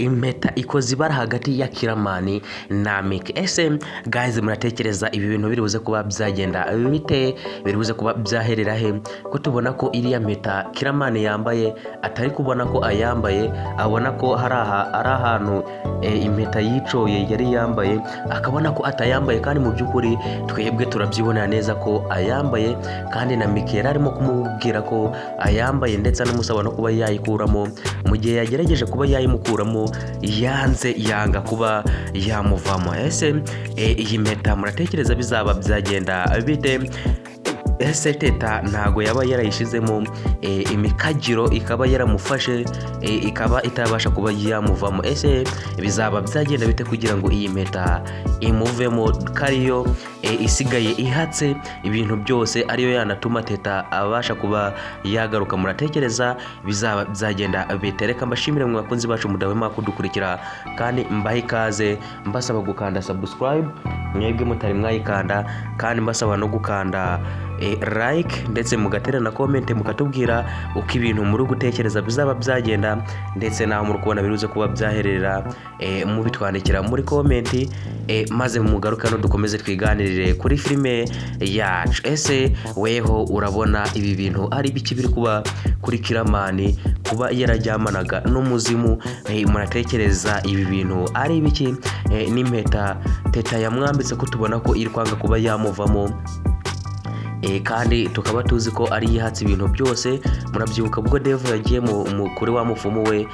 impeta ikoze ibara hagati ya Kiramani na Meek. Ese guys, muratekereza ibi bintu biri buze kuba byagenda bite? Biri buze kuba byaherera he? Ko tubona ko iriya mpeta Kiramani yambaye atari kubona ko ayambaye, abona ko ari ahantu impeta yicoye yari yambaye, akabona ko atayambaye, kandi mu by'ukuri twebwe turabyibonera neza ko ayambaye, kandi na Meek yari arimo kumubwira ko ayambaye ndetse anamusaba no kuba yayikuramo. Mu gihe yagerageje kuba yayimukuramo yanga kuba yamuvamo. Ese iyi mpeta muratekereza bizaba byagenda bite? Ese Teta ntago yaba yarayishizemo imikagiro ikaba yaramufashe ikaba itabasha kuba yamuvamo? Ese bizaba byagenda bite kugira ngo iyi mpeta imuvemo, kariyo isigaye ihatse ibintu byose, ariyo yanatuma Teta abasha kuba yagaruka? Muratekereza bizaba byagenda bite? Reka mbashimire mwe bakunzi bacu mudahwema kudukurikira, kandi mbahe ikaze mbasaba gukanda subscribe mwebwe mutari mwayikanda, kandi mbasaba no gukanda like ndetse mugatera na comment mukatubwira uko ibintu muri gutekereza bizaba byagenda, ndetse naho muri kubona biruze kuba byaherera mubitwandikira muri comment, maze mugaruka no dukomeze twiganirire kuri filime yacu. Ese weho urabona ibi bintu ari biki biri kuba kuri Kiramani, kuba yarajyamanaga n'umuzimu? Muratekereza ibi bintu ari biki? N'impeta Teta yamwambitse ko tubona ko iri kwanga kuba yamuvamo, kandi tukaba tuzi ko ari yihatse ibintu byose. Murabyibuka ubwo Dev yagiye kuri wa mufumu we,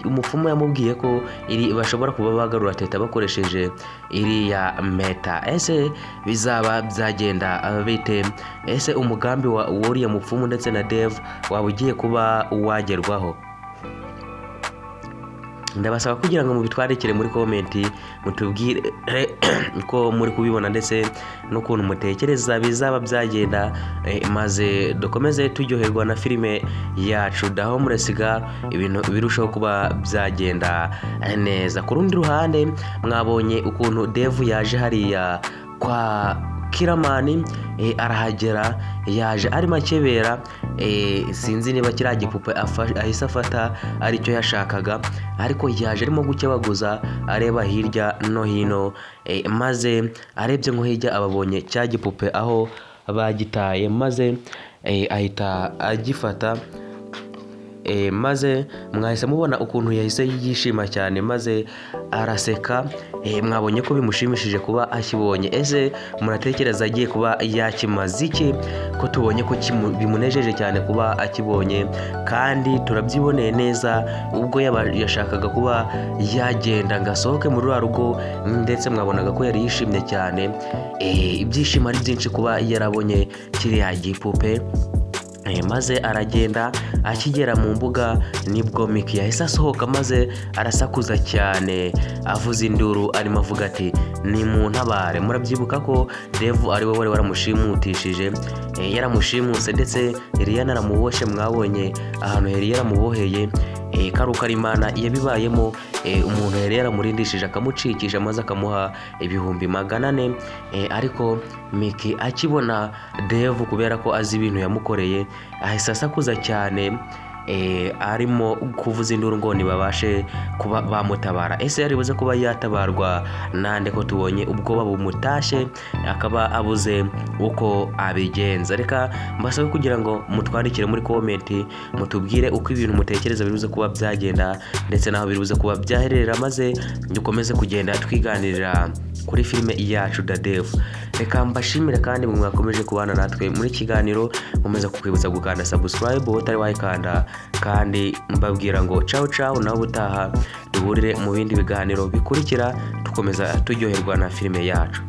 umufumu yamubwiye ko bashobora kuba bagarura Teta bakoresheje iriya mpeta. Ese bizaba byagenda bite? Ese umugambi w'uriya mufumu ndetse na Dev waba ugiye kuba wagerwaho? Ndabasaba kugira ngo mubitwandikire muri comment mutubwire ko muri kubibona ndetse n'ukuntu mutekereza bizaba byagenda, maze dukomeze turyoherwa na filime yacu daho muresiga ibintu birushaho kuba byagenda neza. Ku rundi ruhande mwabonye ukuntu Dev yaje hariya kwa Kiramani, arahagera yaje arimo akebera, sinzi niba kiriya gipupe ahise afata aricyo yashakaga, ariko yaje arimo gukebaguza areba hirya no hino, maze arebye nko hirya ababonye cya gipupe aho bagitaye, maze ahita agifata, maze mwahise mubona ukuntu yahise yishima cyane, maze araseka. Mwabonye ko bimushimishije kuba akibonye. Ese muratekereza agiye kuba yakimaze iki, ko tubonye ko bimunejeje cyane kuba akibonye? Kandi turabyiboneye neza ubwo yashakaga kuba yagenda ngo asohoke muri rwa rugo, ndetse mwabonaga ko yari yishimye cyane, ibyishimo ari byinshi kuba yarabonye kiriya gipupe. Maze aragenda, akigera mu mbuga nibwo Meek yahise asohoka, maze arasakuza cyane avuza induru, arimo avuga ati ni mu ntabare. Murabyibuka ko Dev ari we wari waramushimutishije, yaramushimuse ndetse yari yanaramuboshye. Mwabonye ahantu yari yaramuboheye, karuka Imana yabibayemo, umuntu yari yaramurindishije akamucikisha, maze akamuha ibihumbi 400. Ariko Meek akibona Dev, kubera ko azi ibintu yamukoreye, ahise asakuza cyane, arimo kuvuza induru ngo ntibabashe kuba bamutabara. Ese yari buze kuba yatabarwa nande, ko tubonye ubwoba bumutashye akaba abuze uko abigenza? Reka mbasabe kugira ngo mutwandikire muri comment mutubwire uko ibintu mutekereza biruze kuba byagenda, ndetse naho biruze kuba byaherera, maze dukomeze kugenda twiganirira kuri filime yacu da Dev. Reka mbashimire kandi mwakomeje kubana natwe muri kiganiro, nkomeza kukwibutsa gukanda subscribe utari wayikanda, kandi mbabwira ngo ciao ciao, naho butaha duhurire mu bindi biganiro bikurikira, dukomeza turyoherwa na filime yacu.